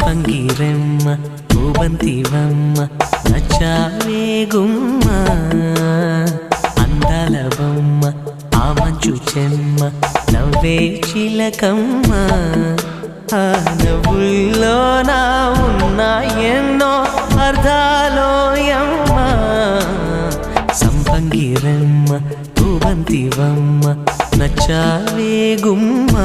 సంపంగిరమ్మ పూబంతివమ్మ నచ్చావే గుమ్మ అందాల బొమ్మ ఆ మంచు చెమ్మ నవ్వే చిలకమ్మ ఆ నవ్వుల్లో నా ఉన్న ఎన్నో అర్థాలోయమ్మ సంపంగిరమ్మ పూబంతివమ్మ నచ్చావే గుమ్మ